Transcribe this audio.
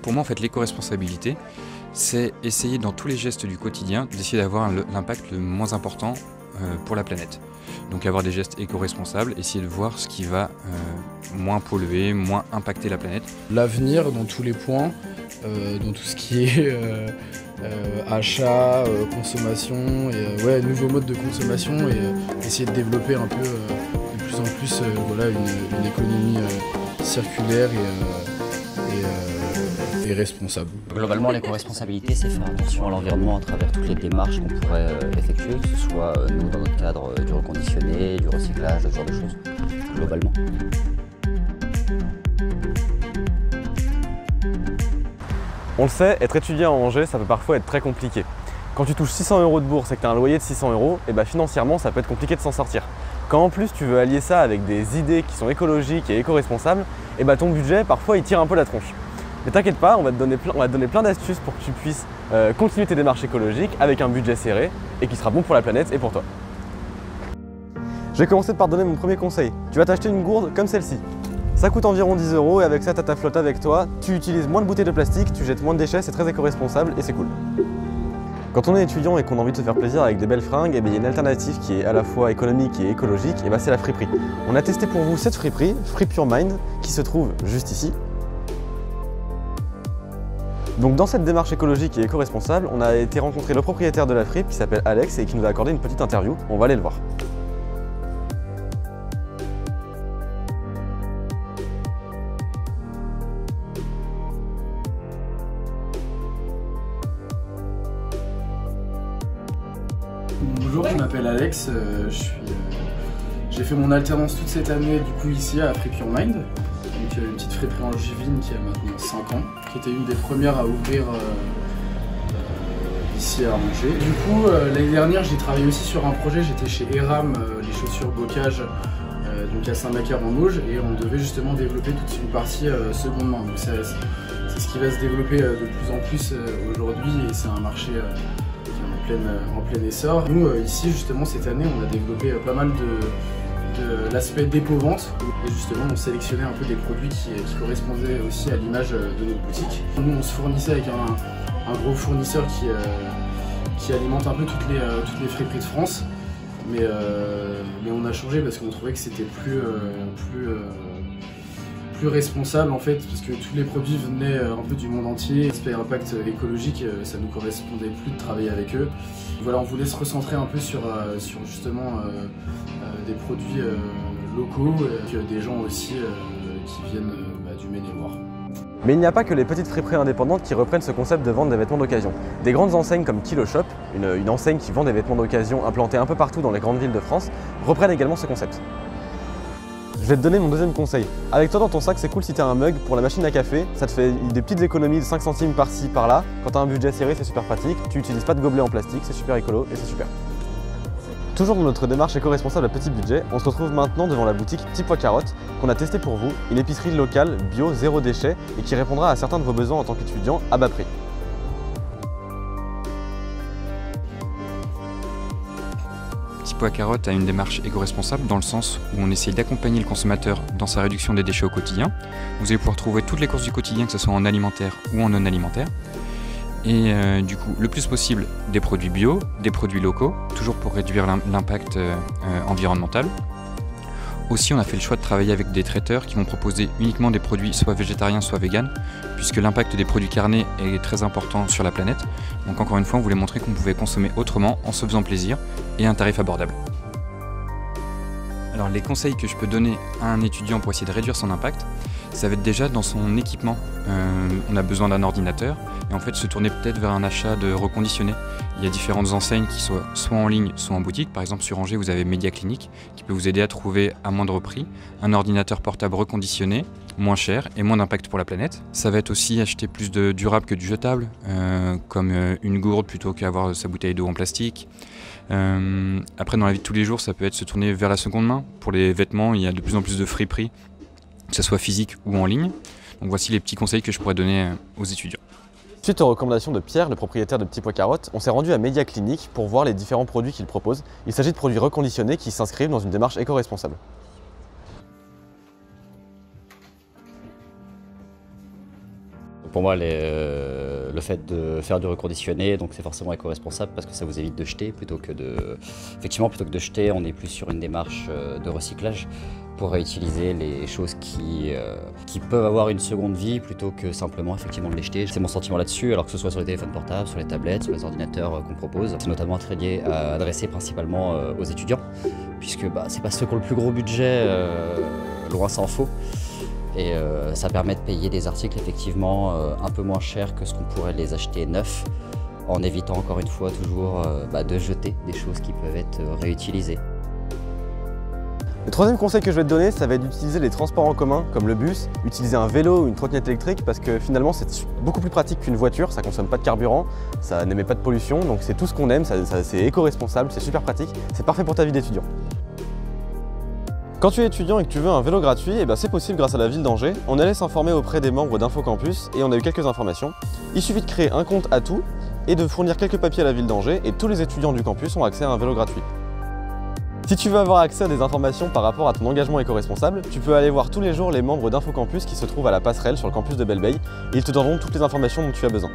Pour moi, en fait, l'éco-responsabilité, c'est essayer dans tous les gestes du quotidien d'essayer d'avoir l'impact le moins important pour la planète. Donc avoir des gestes éco-responsables, essayer de voir ce qui va moins polluer, moins impacter la planète. L'avenir dans tous les points, dans tout ce qui est achat, consommation, et nouveaux modes de consommation, et essayer de développer un peu de plus en plus voilà, une économie circulaire et responsable. Globalement, l'éco-responsabilité, c'est faire attention à l'environnement à travers toutes les démarches qu'on pourrait effectuer, que ce soit nous dans notre cadre du reconditionné, du recyclage, ce genre de choses, globalement. On le sait, être étudiant à Angers, ça peut parfois être très compliqué. Quand tu touches 600 € de bourse et que tu as un loyer de 600 €, et bah financièrement, ça peut être compliqué de s'en sortir. Quand en plus tu veux allier ça avec des idées qui sont écologiques et éco-responsables, et bah ton budget, parfois, il tire un peu la tronche. Mais t'inquiète pas, on va te donner plein d'astuces pour que tu puisses continuer tes démarches écologiques avec un budget serré et qui sera bon pour la planète et pour toi. Je vais commencer par te donner mon premier conseil. Tu vas t'acheter une gourde comme celle-ci. Ça coûte environ 10 € et avec ça, tu as ta flotte avec toi, tu utilises moins de bouteilles de plastique, tu jettes moins de déchets, c'est très éco-responsable et c'est cool. Quand on est étudiant et qu'on a envie de se faire plaisir avec des belles fringues, il y a une alternative qui est à la fois économique et écologique, et c'est la friperie. On a testé pour vous cette friperie, Free Pure Mind, qui se trouve juste ici. Donc dans cette démarche écologique et éco-responsable, on a été rencontrer le propriétaire de la fripe qui s'appelle Alex et qui nous a accordé une petite interview. On va aller le voir. Bonjour, je m'appelle Alex, j'ai fait mon alternance toute cette année du coup ici à Free Pure Mind. Donc une petite friperie angevine qui a maintenant 5 ans, qui était une des premières à ouvrir ici à Angers. Du coup, l'année dernière, j'ai travaillé aussi sur un projet, j'étais chez Eram, les chaussures bocage, donc à Saint-Macaire-en-Auge, et on devait justement développer toute une partie seconde main. Donc c'est ce qui va se développer de plus en plus aujourd'hui, et c'est un marché qui est en plein essor. Nous, ici, justement, cette année, on a développé pas mal de l'aspect dépôt-vente, et justement on sélectionnait un peu des produits qui correspondaient aussi à l'image de notre boutique. Nous on se fournissait avec un gros fournisseur qui alimente un peu toutes les friperies de France, mais on a changé parce qu'on trouvait que c'était plus responsable en fait, parce que tous les produits venaient un peu du monde entier. L'aspect impact écologique, ça nous correspondait plus de travailler avec eux. Voilà, on voulait se recentrer un peu sur justement des produits locaux, avec des gens aussi qui viennent du Maine-et-Loire. Mais il n'y a pas que les petites friperies indépendantes qui reprennent ce concept de vente des vêtements d'occasion. Des grandes enseignes comme Kilo Shop, une enseigne qui vend des vêtements d'occasion implantée un peu partout dans les grandes villes de France, reprennent également ce concept. Je vais te donner mon deuxième conseil. Avec toi dans ton sac, c'est cool si tu as un mug pour la machine à café, ça te fait des petites économies de 5 centimes par-ci, par-là. Quand tu as un budget serré, c'est super pratique, tu n'utilises pas de gobelet en plastique, c'est super écolo et c'est super. Toujours dans notre démarche éco-responsable à petit budget, on se retrouve maintenant devant la boutique Petit Pois Carottes qu'on a testé pour vous, une épicerie locale, bio, zéro déchet et qui répondra à certains de vos besoins en tant qu'étudiant à bas prix. Petit Pois Carottes a une démarche éco-responsable dans le sens où on essaye d'accompagner le consommateur dans sa réduction des déchets au quotidien. Vous allez pouvoir trouver toutes les courses du quotidien, que ce soit en alimentaire ou en non alimentaire. Et du coup, le plus possible, des produits bio, des produits locaux, toujours pour réduire l'impact environnemental. Aussi, on a fait le choix de travailler avec des traiteurs qui vont proposer uniquement des produits soit végétariens, soit véganes, puisque l'impact des produits carnés est très important sur la planète. Donc encore une fois, on voulait montrer qu'on pouvait consommer autrement, en se faisant plaisir, et à un tarif abordable. Alors les conseils que je peux donner à un étudiant pour essayer de réduire son impact, ça va être déjà dans son équipement. On a besoin d'un ordinateur et en fait se tourner peut-être vers un achat de reconditionné. Il y a différentes enseignes qui sont soit en ligne, soit en boutique. Par exemple sur Angers, vous avez Média Clinique qui peut vous aider à trouver à moindre prix un ordinateur portable reconditionné, moins cher et moins d'impact pour la planète. Ça va être aussi acheter plus de durable que du jetable, comme une gourde plutôt qu'avoir sa bouteille d'eau en plastique. Après dans la vie de tous les jours, ça peut être se tourner vers la seconde main. Pour les vêtements, il y a de plus en plus de friperies, que ce soit physique ou en ligne. Donc voici les petits conseils que je pourrais donner aux étudiants. Suite aux recommandations de Pierre, le propriétaire de Petit Pois Carottes, on s'est rendu à Média Clinique pour voir les différents produits qu'il propose. Il s'agit de produits reconditionnés qui s'inscrivent dans une démarche éco-responsable. Pour moi, le fait de faire du reconditionné, donc c'est forcément éco-responsable parce que ça vous évite de jeter plutôt que de... Effectivement, plutôt que de jeter, on est plus sur une démarche de recyclage pour réutiliser les choses qui peuvent avoir une seconde vie plutôt que simplement effectivement de les jeter. C'est mon sentiment là-dessus, alors que ce soit sur les téléphones portables, sur les tablettes, sur les ordinateurs qu'on propose. C'est notamment adressé principalement aux étudiants, puisque c'est pas ceux qui ont le plus gros budget, loin s'en faut. Et ça permet de payer des articles effectivement un peu moins chers que ce qu'on pourrait les acheter neufs, en évitant encore une fois toujours de jeter des choses qui peuvent être réutilisées. Le troisième conseil que je vais te donner, ça va être d'utiliser les transports en commun comme le bus, utiliser un vélo ou une trottinette électrique parce que finalement c'est beaucoup plus pratique qu'une voiture, ça consomme pas de carburant, ça n'émet pas de pollution, donc c'est tout ce qu'on aime, c'est éco-responsable, c'est super pratique, c'est parfait pour ta vie d'étudiant. Quand tu es étudiant et que tu veux un vélo gratuit, c'est possible grâce à la ville d'Angers. On allait s'informer auprès des membres d'InfoCampus et on a eu quelques informations. Il suffit de créer un compte Atout et de fournir quelques papiers à la ville d'Angers et tous les étudiants du campus ont accès à un vélo gratuit. Si tu veux avoir accès à des informations par rapport à ton engagement éco-responsable, tu peux aller voir tous les jours les membres d'InfoCampus qui se trouvent à la passerelle sur le campus de Belle-Beille et ils te donneront toutes les informations dont tu as besoin.